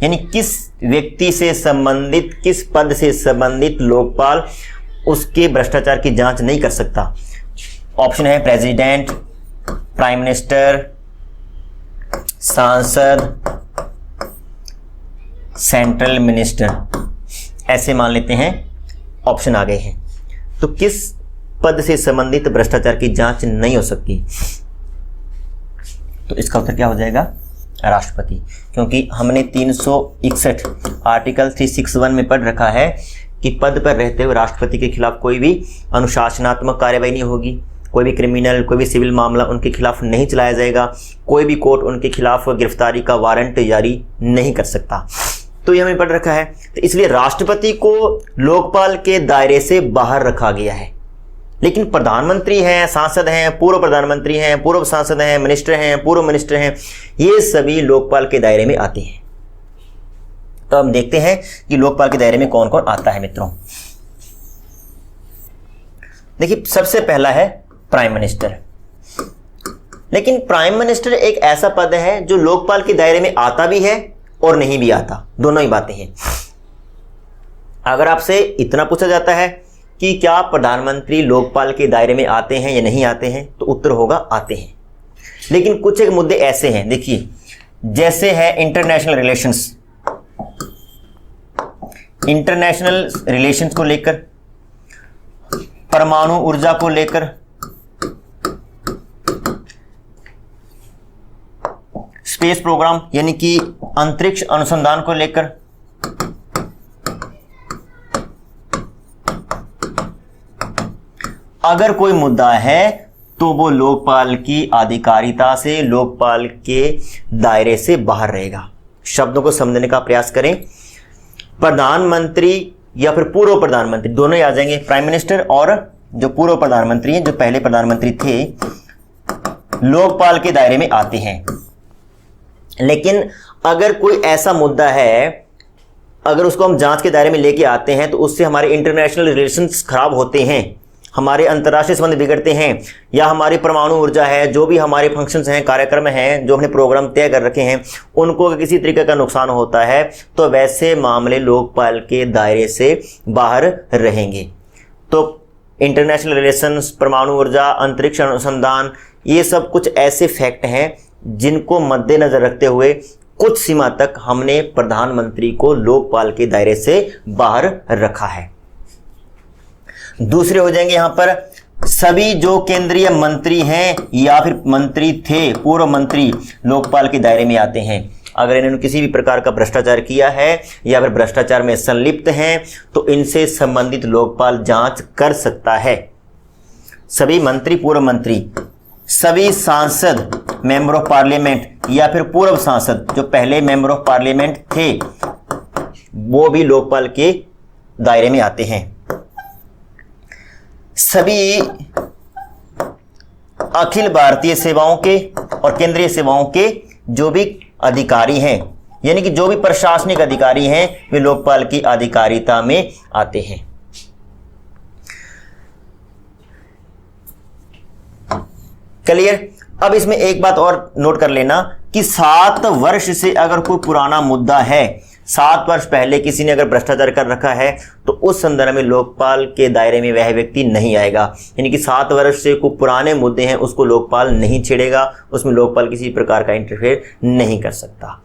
यानी किस व्यक्ति से संबंधित, किस पद से संबंधित लोकपाल उसके भ्रष्टाचार की जांच नहीं कर सकता। ऑप्शन है प्रेसिडेंट, प्राइम मिनिस्टर, सांसद, सेंट्रल मिनिस्टर, ऐसे मान लेते हैं ऑप्शन आ गए हैं। तो किस पद से संबंधित भ्रष्टाचार की जांच नहीं हो सकती। तो इसका उत्तर क्या हो जाएगा? राष्ट्रपति। क्योंकि हमने 361 आर्टिकल 361 में पढ़ रखा है कि पद पर रहते हुए राष्ट्रपति के खिलाफ कोई भी अनुशासनात्मक कार्रवाई नहीं होगी, कोई भी क्रिमिनल, कोई भी सिविल मामला उनके खिलाफ नहीं चलाया जाएगा, कोई भी कोर्ट उनके खिलाफ गिरफ्तारी का वारंट जारी नहीं कर सकता। तो ये हमें पढ़ रखा है। तो इसलिए राष्ट्रपति को लोकपाल के दायरे से बाहर रखा गया है। लेकिन प्रधानमंत्री हैं, सांसद हैं, पूर्व प्रधानमंत्री हैं, पूर्व सांसद हैं, मिनिस्टर हैं, पूर्व मिनिस्टर हैं, ये सभी लोकपाल के दायरे में आते हैं। तो हम देखते हैं कि लोकपाल के दायरे में कौन कौन आता है मित्रों। देखिए, सबसे पहला है प्राइम मिनिस्टर। लेकिन प्राइम मिनिस्टर एक ऐसा पद है जो लोकपाल के दायरे में आता भी है और नहीं भी आता, दोनों ही बातें हैं। अगर आपसे इतना पूछा जाता है कि क्या प्रधानमंत्री लोकपाल के दायरे में आते हैं या नहीं आते हैं, तो उत्तर होगा आते हैं। लेकिन कुछ एक मुद्दे ऐसे हैं, देखिए, जैसे है इंटरनेशनल रिलेशंस, इंटरनेशनल रिलेशंस को लेकर, परमाणु ऊर्जा को लेकर, स्पेस प्रोग्राम यानी कि अंतरिक्ष अनुसंधान को लेकर, अगर कोई मुद्दा है तो वो लोकपाल की आधिकारिता से, लोकपाल के दायरे से बाहर रहेगा। शब्दों को समझने का प्रयास करें। प्रधानमंत्री या फिर पूर्व प्रधानमंत्री दोनों ही आ जाएंगे, प्राइम मिनिस्टर और जो पूर्व प्रधानमंत्री हैं, जो पहले प्रधानमंत्री थे, लोकपाल के दायरे में आते हैं। लेकिन अगर कोई ऐसा मुद्दा है, अगर उसको हम जांच के दायरे में लेके आते हैं तो उससे हमारे इंटरनेशनल रिलेशंस खराब होते हैं, हमारे अंतर्राष्ट्रीय संबंध बिगड़ते हैं, या हमारी परमाणु ऊर्जा है, जो भी हमारे फंक्शंस हैं, कार्यक्रम हैं, जो हमने प्रोग्राम तय कर रखे हैं, उनको किसी तरीके का नुकसान होता है, तो वैसे मामले लोकपाल के दायरे से बाहर रहेंगे। तो इंटरनेशनल रिलेशंस, परमाणु ऊर्जा, अंतरिक्ष अनुसंधान, ये सब कुछ ऐसे फैक्ट हैं जिनको मद्देनजर रखते हुए कुछ सीमा तक हमने प्रधानमंत्री को लोकपाल के दायरे से बाहर रखा है। दूसरे हो जाएंगे यहां पर सभी जो केंद्रीय मंत्री हैं या फिर मंत्री थे, पूर्व मंत्री, लोकपाल के दायरे में आते हैं। अगर इन्होंने किसी भी प्रकार का भ्रष्टाचार किया है या फिर भ्रष्टाचार में संलिप्त हैं तो इनसे संबंधित लोकपाल जांच कर सकता है। सभी मंत्री, पूर्व मंत्री, सभी सांसद, मेंबर ऑफ पार्लियामेंट या फिर पूर्व सांसद जो पहले मेंबर ऑफ पार्लियामेंट थे, वो भी लोकपाल के दायरे में आते हैं। सभी अखिल भारतीय सेवाओं के और केंद्रीय सेवाओं के जो भी अधिकारी हैं, यानी कि जो भी प्रशासनिक अधिकारी हैं, वे लोकपाल की अधिकारिता में आते हैं। क्लियर? अब इसमें एक बात और नोट कर लेना कि 7 वर्ष से अगर कोई पुराना मुद्दा है, 7 वर्ष पहले किसी ने अगर भ्रष्टाचार कर रखा है, तो उस संदर्भ में लोकपाल के दायरे में वह व्यक्ति नहीं आएगा। यानी कि 7 वर्ष से कोई पुराने मुद्दे हैं उसको लोकपाल नहीं छेड़ेगा, उसमें लोकपाल किसी प्रकार का इंटरफेयर नहीं कर सकता।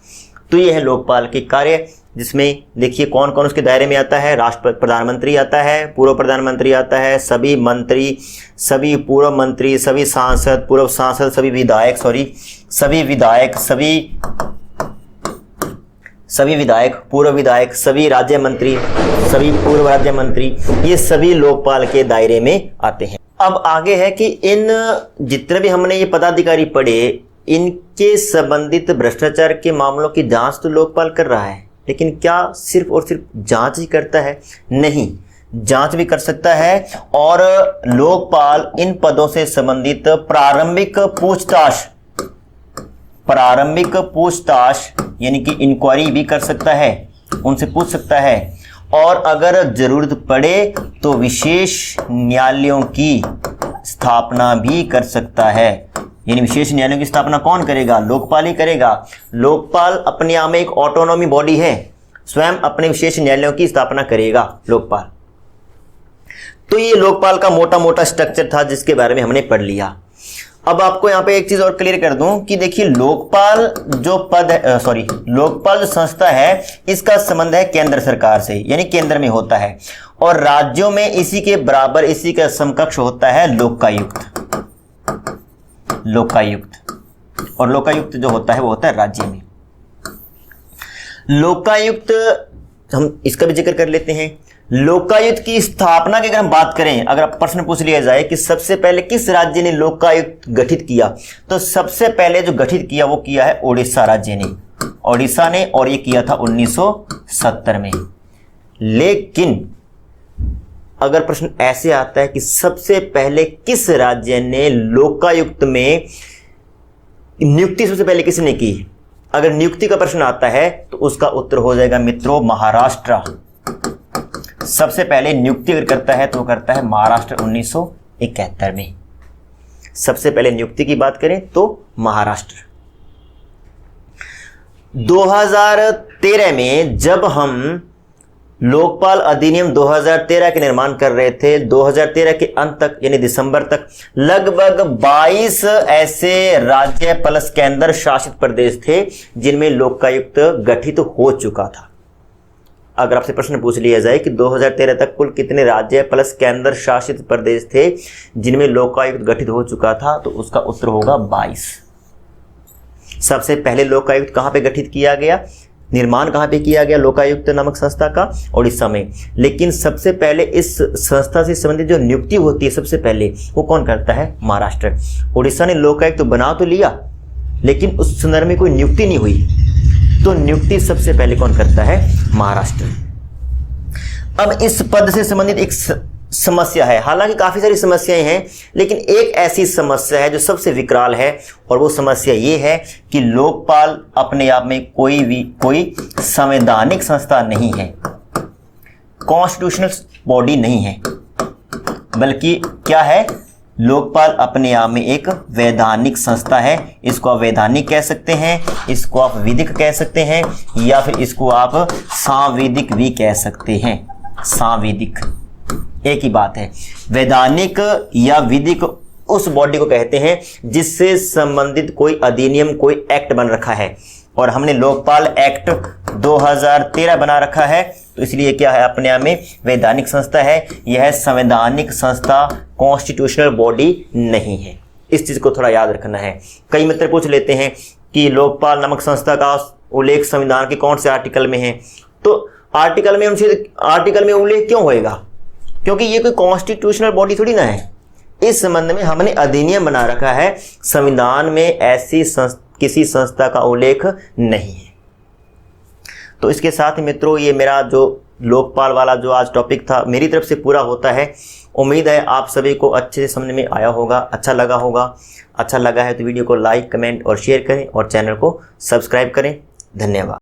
तो ये है लोकपाल के कार्य, जिसमें देखिए कौन कौन उसके दायरे में आता है। राष्ट्रपति, प्रधानमंत्री आता है, पूर्व प्रधानमंत्री आता है, सभी मंत्री, सभी पूर्व मंत्री, सभी सांसद, पूर्व सांसद, सभी विधायक, सभी विधायक, पूर्व विधायक, सभी राज्य मंत्री, सभी पूर्व राज्य मंत्री, ये सभी लोकपाल के दायरे में आते हैं। अब आगे है कि इन जितने भी हमने ये पदाधिकारी पढ़े, इनके संबंधित भ्रष्टाचार के मामलों की जांच तो लोकपाल कर रहा है, लेकिन क्या सिर्फ और सिर्फ जांच ही करता है? नहीं, जांच भी कर सकता है और लोकपाल इन पदों से संबंधित प्रारंभिक पूछताछ यानी कि इंक्वायरी भी कर सकता है, उनसे पूछ सकता है, और अगर जरूरत पड़े तो विशेष न्यायालयों की स्थापना भी कर सकता है। यानी विशेष न्यायालयों की स्थापना कौन करेगा? लोकपाल ही करेगा। लोकपाल अपने आप में एक ऑटोनॉमी बॉडी है, स्वयं अपने विशेष न्यायालयों की स्थापना करेगा लोकपाल। तो ये लोकपाल का मोटा मोटा स्ट्रक्चर था जिसके बारे में हमने पढ़ लिया। अब आपको यहाँ पे एक चीज और क्लियर कर दूं कि देखिए लोकपाल जो पद है, लोकपाल जो संस्था है, इसका संबंध है केंद्र सरकार से, यानी केंद्र में होता है, और राज्यों में इसी के बराबर, इसी का समकक्ष होता है लोकायुक्त। और लोकायुक्त जो होता है वो होता है राज्य में। लोकायुक्त, हम इसका भी जिक्र कर लेते हैं। लोकायुक्त की स्थापना की अगर हम बात करें, अगर प्रश्न पूछ लिया जाए कि सबसे पहले किस राज्य ने लोकायुक्त गठित किया, तो सबसे पहले जो गठित किया वो किया है उड़ीसा राज्य ने, उड़ीसा ने, और ये किया था 1970 में। लेकिन अगर प्रश्न ऐसे आता है कि सबसे पहले किस राज्य ने लोकायुक्त में नियुक्ति सबसे पहले किसने की, अगर नियुक्ति का प्रश्न आता है तो उसका उत्तर हो जाएगा मित्रों महाराष्ट्र। सबसे पहले नियुक्ति अगर करता है तो वो करता है महाराष्ट्र 1971 में। सबसे पहले नियुक्ति की बात करें तो महाराष्ट्र। 2013 में जब हम लोकपाल अधिनियम 2013 के निर्माण कर रहे थे, 2013 के अंत तक यानी दिसंबर तक लगभग 22 ऐसे राज्य प्लस केंद्र शासित प्रदेश थे जिनमें लोकायुक्त गठित हो चुका था। अगर आपसे प्रश्न पूछ लिया जाए कि 2013 तक कुल कितने राज्य प्लस केंद्र शासित प्रदेश थे जिनमें लोकायुक्त गठित हो चुका था, तो उसका उत्तर होगा 22। सबसे पहले लोकायुक्त कहां पे गठित किया गया, निर्माण कहां पे किया गया लोकायुक्त नामक संस्था का, उड़ीसा में। लेकिन सबसे पहले इस संस्था से संबंधित जो नियुक्ति होती है सबसे पहले वो कौन करता है, महाराष्ट्र। उड़ीसा ने लोकायुक्त तो बना तो लिया लेकिन उस संदर्भ में कोई नियुक्ति नहीं हुई, तो नियुक्ति सबसे पहले कौन करता है, महाराष्ट्र। अब इस पद से संबंधित एक समस्या है, हालांकि काफी सारी समस्याएं हैं लेकिन एक ऐसी समस्या है जो सबसे विकराल है, और वो समस्या ये है कि लोकपाल अपने आप में कोई संवैधानिक संस्था नहीं है, कॉन्स्टिट्यूशनल बॉडी नहीं है, बल्कि क्या है, लोकपाल अपने आप में एक वैधानिक संस्था है। इसको आप वैधानिक कह सकते हैं, इसको आप विधिक कह सकते हैं, या फिर इसको आप सांविधिक भी कह सकते हैं। सांविधिक एक ही बात है। वैधानिक या विधिक उस बॉडी को कहते हैं जिससे संबंधित कोई अधिनियम, कोई एक्ट बन रखा है, और हमने लोकपाल एक्ट 2013 बना रखा है, तो इसलिए क्या है, अपने आप में वैधानिक संस्था है। यह संवैधानिक संस्था कॉन्स्टिट्यूशनल बॉडी नहीं है। इस चीज को थोड़ा याद रखना है। कई मित्र पूछ लेते हैं कि लोकपाल नामक संस्था का उल्लेख संविधान के कौन से आर्टिकल में है, तो आर्टिकल में उल्लेख क्यों होएगा, क्योंकि ये कोई कॉन्स्टिट्यूशनल बॉडी थोड़ी ना है। इस संबंध में हमने अधिनियम बना रखा है, संविधान में ऐसी किसी संस्था का उल्लेख नहीं है। तो इसके साथ ही मित्रों ये मेरा जो लोकपाल वाला जो आज टॉपिक था मेरी तरफ से पूरा होता है। उम्मीद है आप सभी को अच्छे से समझ में आया होगा, अच्छा लगा होगा। अच्छा लगा है तो वीडियो को लाइक, कमेंट और शेयर करें और चैनल को सब्सक्राइब करें। धन्यवाद।